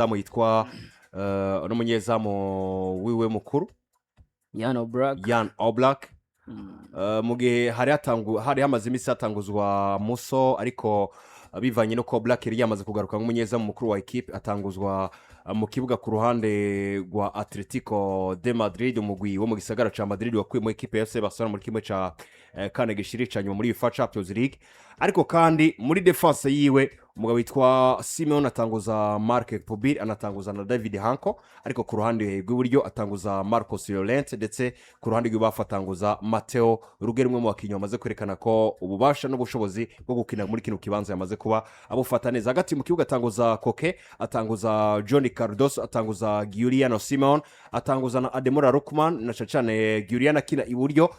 zamu yitwa n'umunyezamu wiwe mukuru Jan Oblak mu gihe hari hamaze iminsi hatanguzwa Muso ariko bivanye no ko Black yari yamaze kugaruka nk'umunyezamu mukuru wa equipe atanguzwa mu kibuga ku ruhande rwa Atletico de Madrid umugwi wo mu gisagara ca Madrid wakuye mu equipe ya FC Barcelona muri kimwe ca kane gishirica nyuma muri UEFA Champions League ariko kandi muri defense yiwe umugabo witwa Simeone atanguza Marc Pobir anatanguza na David Hanko ariko ku ruhande rw'iburyo atanguza Marcos Llorente ndetse ku ruhande rw'ibafatanguza Matteo Ruger umwe mu bakinyi bamaze kwerekana ko ububasha n'ubushobozi bwo gukina muri kino kibanza yamaze kuba abufata neza hagati mu kibuga atanguza Koke atanguza Johnny Cardoso atanguza Giuliano Simeone atanguza na Ademola Lookman na cyane Giuliano akina iburyo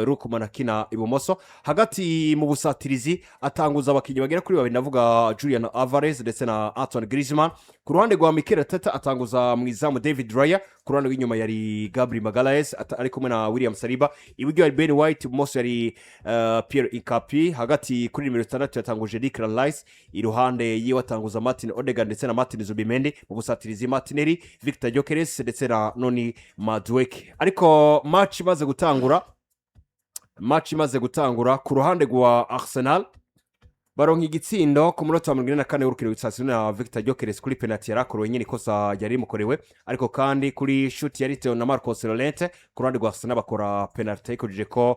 Lookman akina ibumoso hagati mu busatirizi atanguza abakinyi bagera kuri babiri navuga Julian Alvarez ndetse na Antoine Griezmann ku ruhande rwa Mikel Arteta atanguza mu izamu David Raya ku ruhande rw'inyuma yari Gabriel Magalhaes ari kumwe na William Saliba iburyo yari Ben White ibumoso yari Pierre Incapi hagati kuri nimero 6 yatanguje Declan Rice iruhande yiwe atanguza Martin Odegaard ndetse na Martin Zubimendi mu busatirizi Martinelli Victor Gyökeres ndetse na Noni Madueke ariko match imaze gutangura ku ruhande rwa Arsenal baronka igitsindo ku munota wa 44 w'urukino rw'itsasino na Victor Gyökeres kuri penalty yarakorewe nyine ikosa yari mukorewe ariko kandi kuri shoot yari Theo na Marcos Llorente ku ruhande rwa Arsenal bakora penalty ikujije ko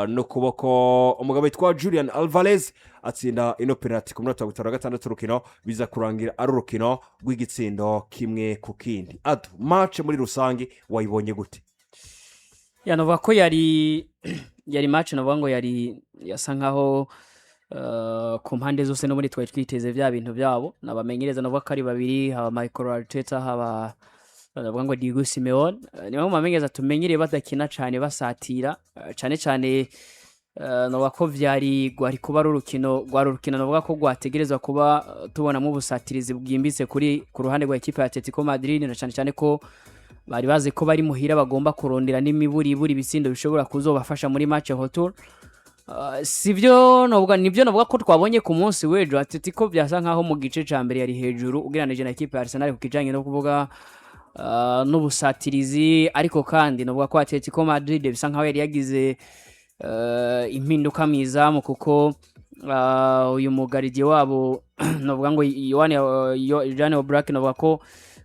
no kuboko umugabo witwa Julian Alvarez atsinda ino penalty ku munota wa 56 w'urukino biza kurangira ari urukino rw'igitsindo kimwe ku kindi adu match muri rusangi wayibonye gute yanovuga ko yari match navuga ngo yari yasa nkaho ku mpande zose no muri twiteze bya bintu byabo nabamenyereza navuga ko ari babiri haba Michael Arteta haba navuga ngo Diego Simeone niwe mu bamenyereza tumenyereye badakina cyane basatira cyane navuga ko gwari kuba urukino navuga ko gwategerezwa kuba tubona mu busatirizi bwimbitse ku ruhande rwa equipe ya Atletico Madrid na cyane ko bari bazi ko bari muhira bagomba kurondera n'imiburi bisindo bishobora kuzobafasha muri match hotel sivyo nibyo navuga ko twabonye ku munsi w'ejo Atletico byasa nkaho mu gice ca mbere yari hejuru ugereranije na equipe ya Arsenal ku kijanye no kuvuga n'ubusatirizi ariko kandi navuga ko Atletico Madrid bisa nkaho yari yagize impinduka mizamu kuko uyu mugaridi wabo navuga ngo Jan Oblak navuga ko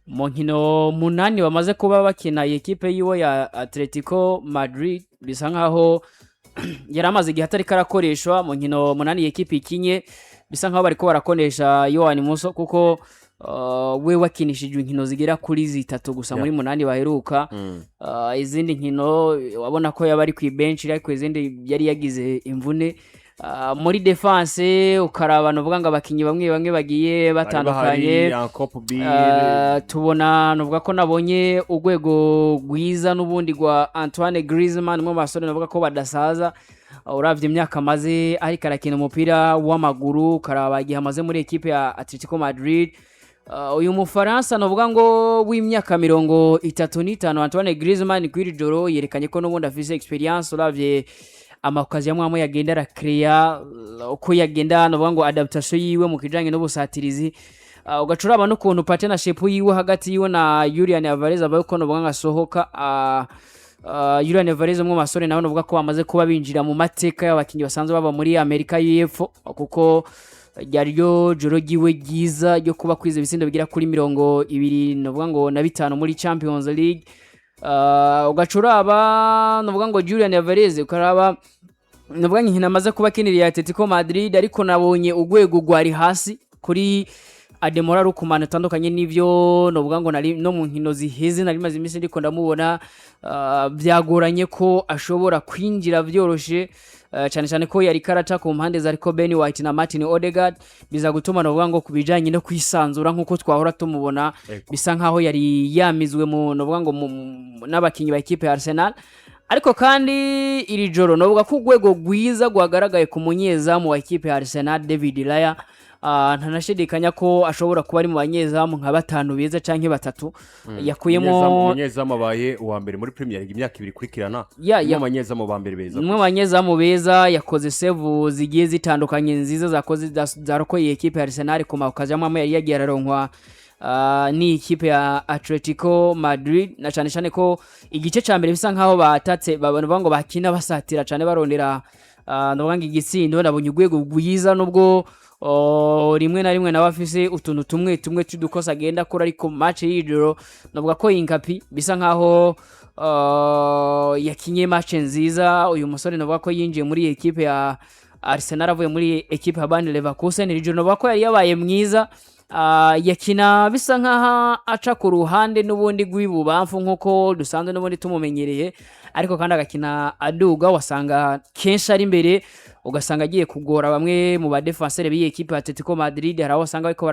mu nkino 8 bamaze kuba bakina equipe yiwe ya Atletico Madrid bisa nkaho yaramaze igihe atari karakoreshwa mu nkino 8 equipe ikinye bisa nkaho bariko barakonesha Yohani Muso kuko we wakinishijwe inkino zigera kuri 3 gusa muri 8 baheruka izindi nkino wabona ko yabari ku bench ariko izindi yari yagize imvune muri defense ukaraba novuga ngo abakinyi bamwe bagiye batandukanye tubona novuga ko nabonye urwego rwiza n'ubundi rwa Antoine Griezmann mu basore novuga ko badasaza uravye imyaka maze ari karakina umupira w'amaguru karaba igihe amaze muri equipe ya Atletico Madrid uyu mufaransa novuga ngo w'imyaka 35 Antoine Griezmann kwiri joro yerekanye ko n'ubundi afise experience uravye amakazi yamwe yagenda rakrea uko yagenda novuga ngo adaptation yiwe mu kijanye n'ubusatirizi ugacuraba no kuntu partnership yiwe hagati yiwe na Julian Alvarez abayuko novuga ngasohoka Julian Alvarez mu masore nawe novuga ko bamaze kuba binjira mu mateka y'abakinyi basanzwe baba muri Amerika y'Epfo kuko ryaryo joro giwe giza ryo kuba kwize bisindo bigira kuri 20 novuga ngo na 5 muri Champions League ugacuraba novuga ngo Julian Alvarez ukaraba novuga nkina amaze kuba kiniriye Atletico Madrid ariko nabonye urwego rwari hasi kuri Ademola Lookman atandukanye n'ivyo novuga ngo nari no mu nkino ziheze nari maze iminsi ndiko ndamubona byagoranye ko ashobora kwinjira byoroshe cyane ko yari karata ku mpande za ariko Ben White na Martin Odegaard biza gutuma novuga ngo kubijanye no kwisanzura nkuko twahora tumubona bisa nkaho yari yamizwe mu novuga ngo n'abakinyi ba equipe ya Arsenal ariko kandi iri joro novuga ko urwego rwiza rwagaragaye ku munyezamu wa equipe ya Arsenal David Raya ntanashidikanya ko ashobora kuba ari mu banyezamu nka 5 beza canke 3 yakuyemo umunyezamu abaye uwa mbere muri Premier League imyaka 2 kurikirana mu banyezamu ba mbere beza mu banyezamu beza yakoze save zigiye zitandukanye nziza zakoze zarokoye equipe ya Arsenal ku makazi yamwe yari yagiye araronkwa ni ikipe ya Atletico Madrid na cyane cyane ko igice cya mbere bisa nkaho batatse bavuga ngo bakina basatira cyane barondera ndavuga ngo igitsindo nabonye urwego rwiza nubwo rimwe na rimwe nabafise utuntu tumwe tudukosa agenda akora ariko match y'ijoro navuga ko inkapi bisa nkaho yakinye match nziza uyu musore navuga ko yinjiye muri equipe ya Arsenal avuye muri equipe ya Bayer Leverkusen ijoro navuga ko yari yabaye mwiza yakina bisa nkaho aca ku ruhande n'ubundi rw'ibubamfu nkuko dusanzwe n'ubundi tumumenyereye ariko kandi agakina aduga wasanga kenshi ari imbere ugasanga agiye kugora bamwe mu ba defenseur b'iyi equipe ya Atletico Madrid hari aho usanga ariko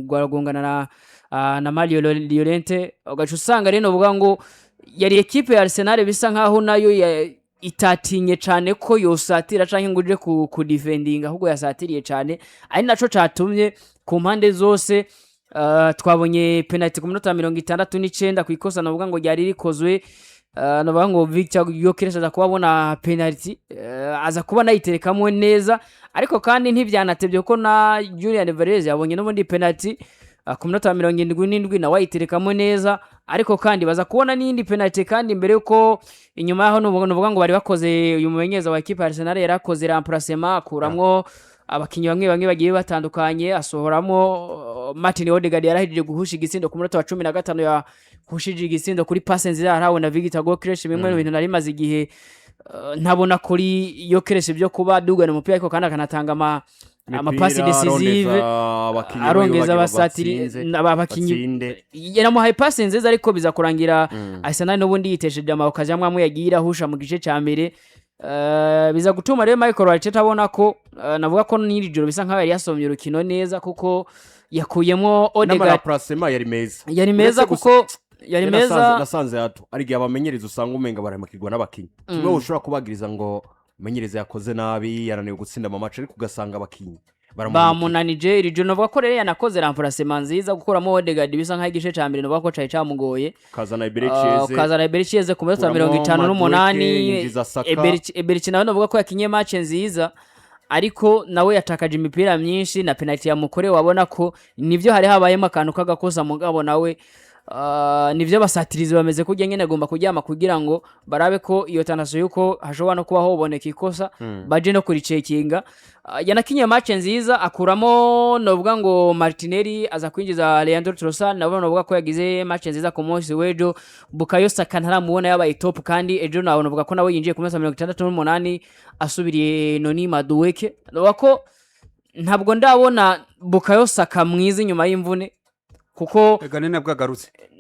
baragongana na Mario Llorente ugaca usanga rero uvuga ngo yari equipe ya Arsenal bisa nkaho nayo itatinye cyane ko yosatira canke ngo uje ku defending ahubwo yasatiriye cyane ari naco catumye ku mpande zose twabonye penalty ku minota 69 ku ikosa navuga ngo ryari rikozwe navuga ngo Victor Gyökeres aza kubona penalty aza kuba nayiterekamwe neza ariko kandi ntivyanatebye ko na Julian Alvarez yabonye n'ubundi penalty ku minota 77 na wayiterekamwe neza ariko kandi baza kubona n'indi penalty kandi imbere yuko inyuma yaho nuvuga ngo bari bakoze uyu mumenyeza wa equipe Arsenal yarakoze remplacement akuramwo abakinyi bamwe bagiye batandukanye asohoramo Martin Odegaard yarahirije guhusha igitsindo ku minota wa 15 ya hushije igitsindo kuri passe nziza harawe na Victor Gyökeres bimwe mu bintu nari maze igihe ntabona kuri Gyökeres byo kuba dugana umupira ariko kandi akanatanga amapasi decisive arongeza abasatiri abakinyi yaramuhaye passe nziza ariko biza kurangira Arsenal n'ubundi yitesheje amakazi amwe yagira husha mu gice cya mbere biza gutuma rero Michael Arteta abona ko navuga ko n'iri joro bisa nkaho yari yasomye urukino neza kuko yakuyemo Odegaard yari meza kuko yari meza nasanze yato ari gihe abamenyereza usanga umenga baramakirwa n'abakinyi kimwe ushobora kubagiriza ngo menyereza yakoze nabi yananiwe gutsinda mu match ariko ugasanga abakinyi bamunanije iri joro navuga ko rero yanakoze remplacement nziza gukuramo Odegaard bisa nkaho igice cya mbere navuga ko cyaje cyamugoye kazana Iberichieze ku minota 58 Iberichi nawe navuga ko yakinye match nziza ariko nawe yatakaje imipira myinshi na penalty ya mukore wabona ko nivyo hari habayemo akantu kagakosa mugabo nawe nivyo basatirizi bameze kujya nyene agomba kujyama kugira ngo barabe ko iyo tanaso yuko hashobora no kuba hoboneka ikosa baje no kuricekinga yanakinye match nziza akuramo novuga ngo Martinelli aza kwinjiza Leandro Trossard nabo novuga ko yagize match nziza ku munsi wejo Bukayo Saka ntaramubona yabaye top kandi ejo nawe novuga ko nawe yinjiye ku minota 68 asubiriye Noni Madueke novuga ko ntabwo ndabona Bukayo Saka mwiza inyuma y'imvune kuko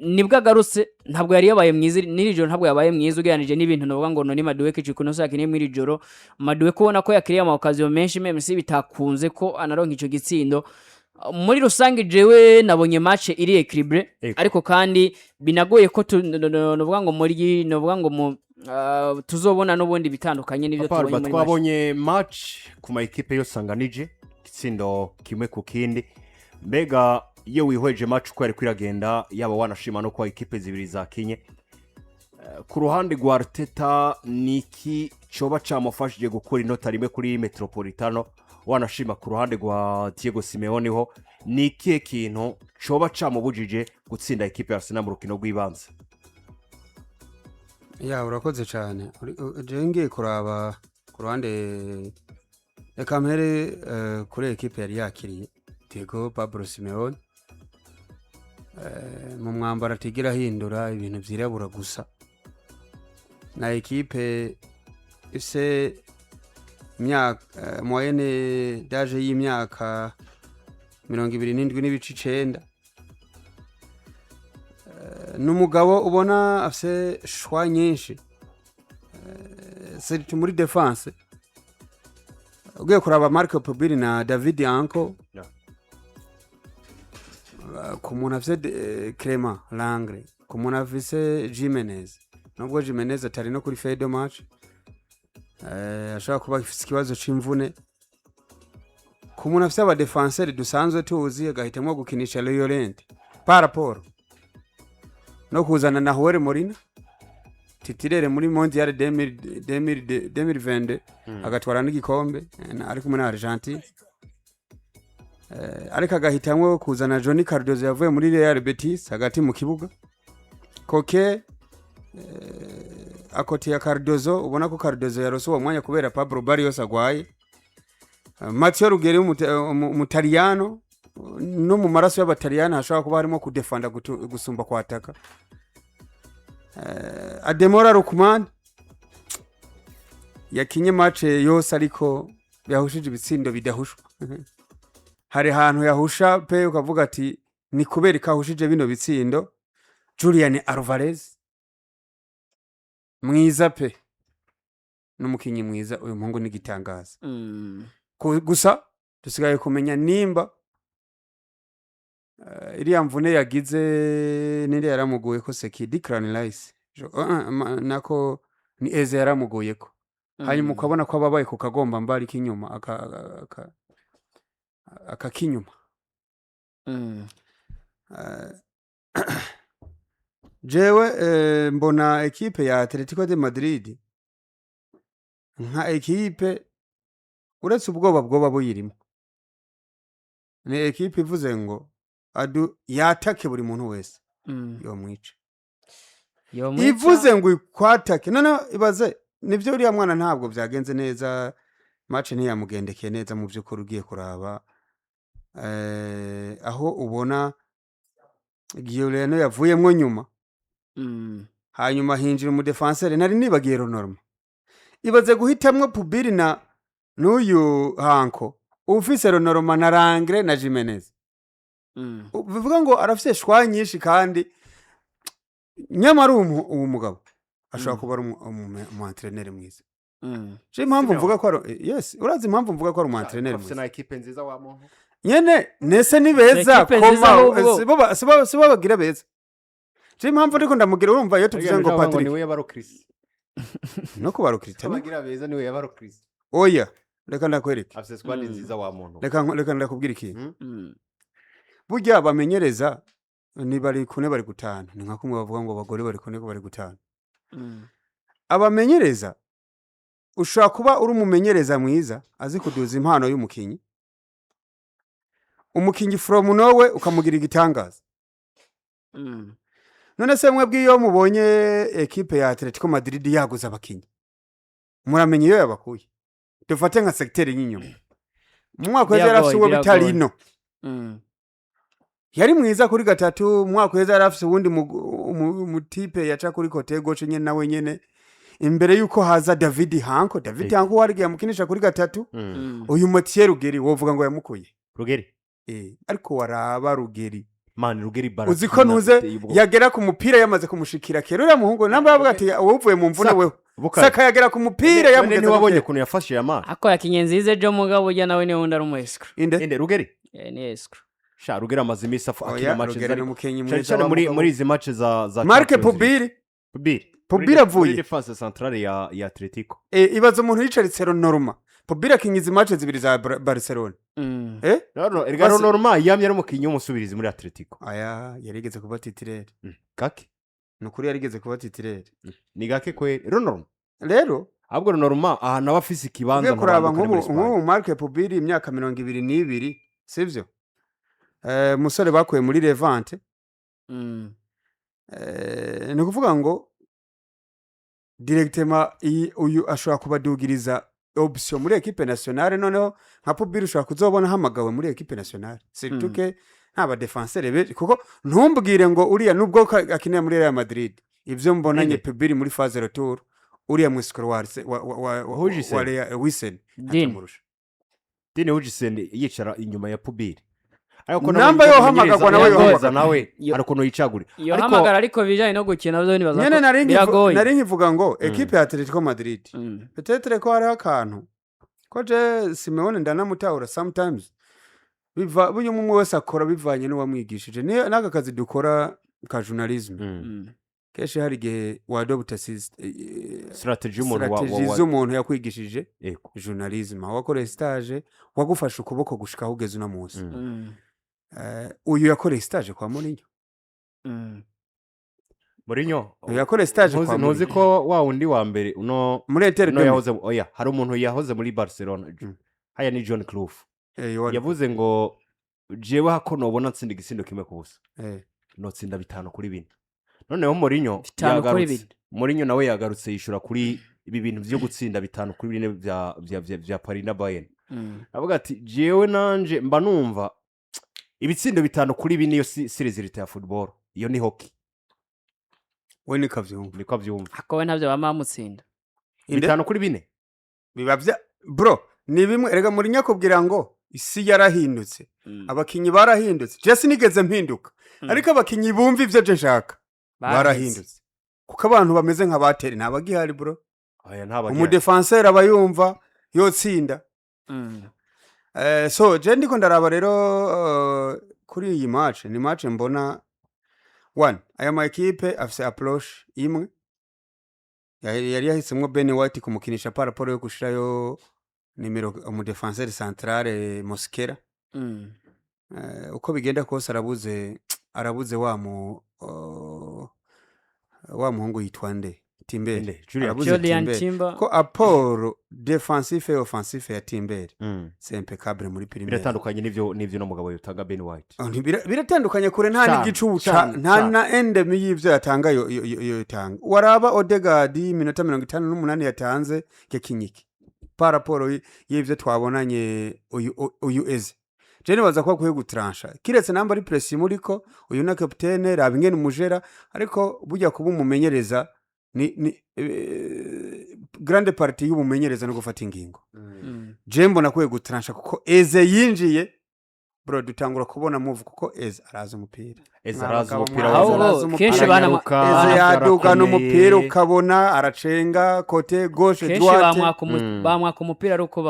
nibwo agarutse ntabwo yari yabaye mwiza n'iri joro ntabwo yabaye mwiza ugeranije n'ibintu navuga ngo Noni Madueke cikuno sakine muri joro Madueke ubona ko yakiriye amakaziyo menshi memsi bitakunze ko anaronka ico gitsindo muri rusange jewe nabonye match iri equilibre ariko kandi binagoye ko navuga ngo muri navuga ngo tuzobona n'ubundi bitandukanye n'ivyo tubonye muri twabonye match ku ma equipe yo sanganije gitsindo kimwe ku kindi mbega iyo wihweje match uko yari kwiragenda yaba wanashima no kwa equipe zibiri zakinye ku ruhande rwa Arteta niki coba camufashije gukora inota rimwe kuri Metropolitano wanashima ku ruhande rwa Diego Simeone ho niki kintu coba camubujije gutsinda equipe ya Arsenal mu rukino rw'ibanze urakoze cyane jenge kuraba ku ruhande ekampere kuri equipe yari yakiriye Diego Pablo Simeone mu mwambaro atigira hindura ibintu byirabura gusa na equipe ise moyenne d'âge y'imyaka 27 n'umugabo ubona afise shwa nyinshi c'est muri defense ugiye kuraba Marco Pobili na David Anko kumuna afise Clement Langre kumuna afise Jimenez nubwo Jimenez atari no kuri feuille de match ashaka kuba afise ikibazo c'imvune kumuna afise aba defenseur dusanzwe tuzi agahitamo gukinisha Llorente par rapport no kuzana na Huere Morina titirere muri Mondial 2022 agatwara n'igikombe ari kumwe na Argentine ariko agahitamwe kuzana Johnny Cardozo yavuye muri Real Betis hagati mu kibuga Koke akoti ya Cardozo ubona ko Cardozo yarose uwo mwanya kubera Pablo Barrios agwaye Matteo Ruggeri umutaliyano no mu maraso y'abataliyano hashobora kuba harimo kudefanda gusumba kwataka Ademora Lukman yakinye match yose ariko yahushije ibitsindo bidahushwa hari hantu yahusha pe ukavuga ati ni kubera ikahushije bino bitsindo Julian Alvarez mwiza pe n'umukinyi mwiza uyu muhungu n'igitangaza gusa dusigaye kumenya nimba iriya mvune yagize ninde yaramuguye ko Seki Declan Rice nako ni Eze yaramuguye ko hanyuma ukabona ko ababaye ku kagomba mbari kinyuma akakinyuma jewe mbona ekipe ya Atletico de Madrid nka ekipe uretse ubwoba buyirimo ni ekipe ivuze ngo adu yatake buri muntu wese yo mwice ivuze ngo ikwatake none ibaze nivyo uriya mwana ntabwo byagenze neza match ntiyamugendekeye neza mu by'ukuri ugiye kuraba aho ubona Giuliano yavuyemwo nyuma hanyuma hinjira mu defenseur nari nibagiye Ronorma ibaze guhitamwe Pubiri na n'uyu Hanko ufise Ronorma na Langre na Jimenez bivuga ngo arafise shwa nyinshi kandi nyamara uwo mugabo ashobora kuba ari umu entraîneur mwiza je impamvu mvuga ko yes urazi impamvu mvuga ko ari umu entraîneur mwiza na equipe nziza wa muntu nyene nese ni beza koma sibo bagira beza je impamvu ndiko ndamugira urumva iyo tuvuze ngo Patrick niwe yabaro Chris no kubaro Chris bagira beza niwe yabaro Chris oya reka ndakwereka afise squad nziza wa muntu reka ndakubwira ikintu burya bamenyereza ni bari kune bari gutana ni nka kumwe bavuga ngo abagore bari kune ko bari gutana abamenyereza ushaka kuba uri umumenyereza mwiza azi kuduza impano y'umukinyi umukinyi from nowhere ukamugira igitangaza none se mwe bwiyo mubonye equipe ya Atletico Madrid yaguza abakinyi muramenye iyo yabakuye dufate nka secteur y'inyuma mu mwaka w'ejo yarafise uwo bitarino yari mwiza kuri gatatu mwaka w'ejo yarafise ubundi mu type yaca kuri kote gauche nyene nawe nyene imbere yuko haza David Hanko warigiye mukinisha kuri gatatu uyu Mathieu Ruggeri wovuga ngo yamukuye Ruggeri ariko waraba Ruggeri man Ruggeri bara uziko ntuze yagera ku mupira yamaze kumushikira kero uriya muhungu namba yavuga ati wovuye mu mvune wewe saka yagera ku mupira yamugeze ni wabonye kuntu yafashe ya man ako yakinye nzize jo mugabo ujya nawe ni wunda rumwescro inde Ruggeri ni escro sha Ruggeri amaze imisi akina match zari muri izi match za Marque Pubiri avuye defense centrale ya Atletico ibaza umuntu yicaritse Ronorma Pubiri akinyiza match zibiri za Barcelona no normal yamye ari umukinyi w'umusubirizi muri Atletico aya yarigeze kuba titulaire kake nukuri yarigeze kuba titulaire ni gake kwe Ronorma rero ahubwo Ronorma aha nabafise ikibanza kuraba nk'ubu Marque Pubiri imyaka 22 sivyo musore bakuye muri Levante ni kuvuga ngo directement uyu ashobora kubadugiriza option muri equipe nationale noneho nka Pubiri ushobora kuzobona hamagawe muri equipe nationale surtout ntaba defenseur kuko ntumbwire ngo uriya nubwo akinira muri Real Madrid ivyo mbonanye Pubiri muri phase retour uriya mu squad wa Wisen atamurusha Dine Hujisen yicara inyuma ya Pubiri namba yo hamagagwa nawe arakono yicagure yo hamagara ariko bijanye no gukina byo ni baza nari nkivuga ngo equipe ya Atletico Madrid peut-être ko hari akantu ko je Simeone ndanamutahura sometimes biva bunye umwe wese akora bivanye no wamwigishije naka kazi dukora ka journalism keshi hari gihe wadobta strategy z'umuntu yakwigishije journalism wakore stage wagufasha ukuboko gushika hugeze una munsi uyu yakore stage kwa Mourinho yakore stage kwa ntuzi ko wa undi wa mbere uno muri Eter yahoze hari umuntu yahoze muri Barcelona haya ni John Clovis yavuze ngo jewe hako nobona ntsinda igisindo kimwe ku busa notsinda 5-4 noneho Mourinho nawe yagarutse yishura kuri ibi bintu byo gutsinda 5-4 bya Paris na Bayern avuga ati jewe nanje mba numva ibitsindo 5-4 niyo series ya football iyo ni hockey we niko avyumva akowe ntabyo bamamutsinda 5-4 biba bya bro ni bimwe erega Mourinho kubwira ngo isi yarahindutse abakinyi barahindutse je sinigeze mpinduka ariko abakinyi bumva ivyo je nshaka barahindutse kuko abantu bameze nka bateri ntabagihari bro umudefenseur abayumva yotsinda so je ndiko ndaraba rero kuri iyi match ni match mbona one aya ma equipe afise approach imwe yari yahisemwe Ben White kumukinisha paraporo yo gushirayo nimero umudefenseur centrale Mosquera uko bigenda kose arabuze wa muhungu yitwa nde Timbere Julian Timber ko apport defensif et offensif ya Timbere c'est impeccable muri Premier biratandukanye nivyo no mugabo yutanga Ben White biratandukanye kure nta n'igicuca nta na endemi y'ivyo yatanga yo yatanga waraba Odegaard minota 58 yatanze kekinyiki paraporo y'ivyo twabonanye uyu eze je nibaza ko kuye gutransha kiretse namba ari press muriko uyu na capitaine rabingene mujera ariko bujya kuba umumenyereza ni grande partie y'ubumenyereza no gufata ingingo je mbona kuye gutransha kuko eze yinjiye bro dutangura kubona move kuko eze araza umupira kenshi eze yadugana umupira ukabona aracenga kote gauche droite bamwaka umupira ruko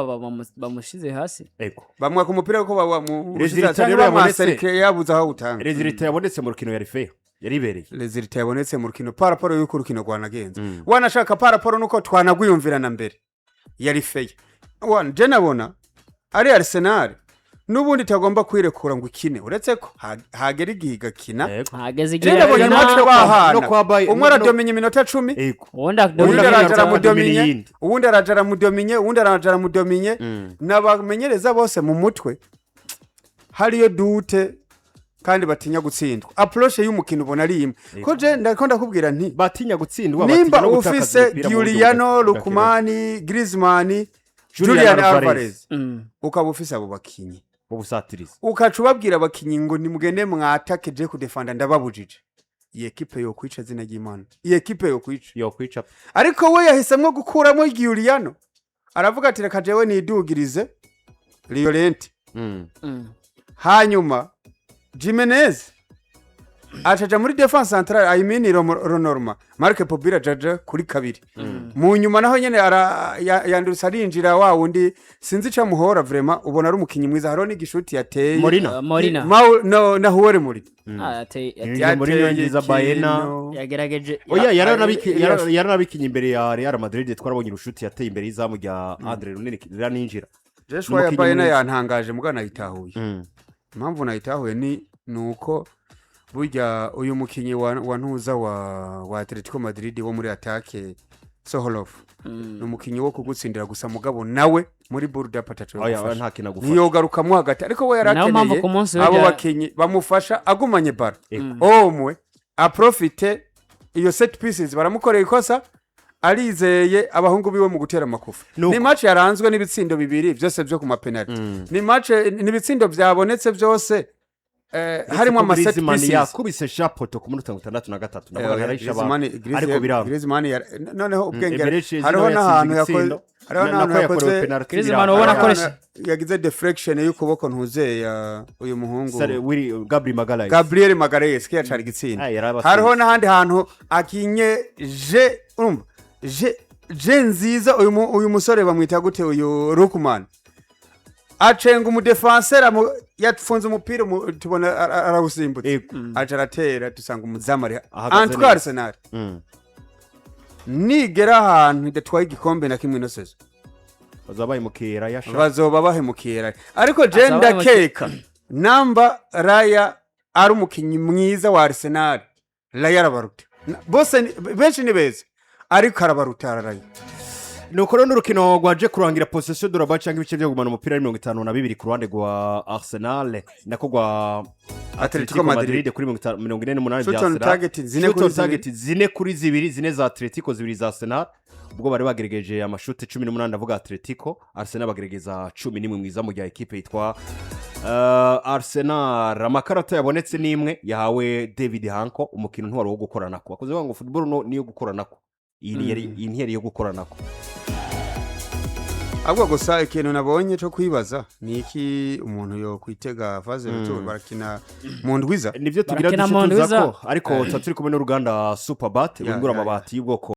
bamushize hasi bamwaka umupira ruko bamushize yabuza aho utanga resultat yabonetse mu rukino yari fair yaribereye resultat yabonetse mu rukino paraporo y'uko rukino rwanagenze wanashaka paraporo nuko twanagwiyumvirana mbere yari fair one je nabona ari Arsenal nubundi tagomba kwirekura ngo ikine uretse ko hagera igihiga kina hageze igihe nabonye match bahana umwe aradomenya iminota 10 uwundi arajara mudominye n'abamenyereza bose mu mutwe hariyo dute kandi batinya gutsindwa approach y'umukino ubona ari imwe ko je ndakunda kubwira nti batinya gutsindwa nimba ufise Giuliano Lukumani Griezmann Julian Alvarez ukaba ufise abo bakinyi ubusatiriza ukacubabwira abakinyi ngo nimugende mwatake je kudefanda ndababujije iyi equipe yo kwica zina ry'Imana iyi equipe yo kwica ariko we yahisemwe gukuramo Giuliano aravuga ati reka jewe nidugirize Llorente hanyuma Jimenez acaja muri defense centrale ayimini Ronorma Marc Pobira jaja kuri kabiri mu nyuma naho nyene yandurisa arinjira wa wundi sinzi ca muhora vraiment ubona ari umukinyi mwiza haro ni gishuti yateye Morina na huore muri muri yongiza Baena yagerageje oya yaranabikinye imbere ya Real Madrid twarabonye urushuti yateye imbere y'izamu rya Andre runini raninjira Joshua ya Baena yantangaje mugana yitahuye impamvu nayitahuye ni nuko burya uyu mukinyi wa ntuza wa Atletico Madrid wo muri attaque Soholov n'umukinyi wo kugutsindira gusa mugabo nawe muri Burda patacho niyo garukamwe hagati ariko we yarakeneye abo bakinyi bamufasha agumanye bar omwe aprofite iyo set pieces baramukoreye ikosa arizeye abahungu biwe mu gutera makufa ni match yaranzwe n'ibitsindo bibiri byose byo ku mapenalty ni match n'ibitsindo byabonetse byose harimo amaset pieces yakubise shapoto ku munota 63 nabwo yarayisha ba ariko biramba Griezmann noneho ubwenge hariho n'ahantu yakoze Griezmann ubona akoresha yagize deflection y'ukuboko ntuze uyu muhungu Gabriel Magalhaes ke yacari gitsinda hariho n'ahandi hantu akinye je nziza uyu musore bamwita gute uyu Lukman acenga umudefenseur yatfunze umupira tubona arawusimbutse ajaratera dusanga umuzamari Antoine Arsenal nigera ahantu idatwaye igikombe na kimwe nosezo bazoba bahemukira ariko je ndakeka namba Raya ari umukinyi mwiza wa Arsenal Raya arabaruta bose benshi ni beza ariko arabaruta Raya nuko rero n'urukino rwaje kurangira possession de la balle cyangwa ibice byo gumana umupira ari 52 ku ruhande rwa Arsenal nako rwa Atletico Madrid kuri 48 bya Arsenal target zine kuri zibiri zine za Atletico zibiri za Arsenal ubwo bari bagerageje amashute 18 ndavuga Atletico Arsenal bagerageza 11 mwiza mu gihe equipe yitwa Arsenal amakarata yabonetse nimwe yahawe David Hanko umukino ntwaro wo gukoranako akoze ngo football niyo gukoranako iyi ntiyari yo gukoranako ahubwo gusa ikintu nabonye cyo kwibaza ni iki umuntu yo kwitega faze ruto barakina mu ndwiza nivyo tugira dushituza ko ariko turi kumwe n'uruganda Superbat wingura amabati y'ubwoko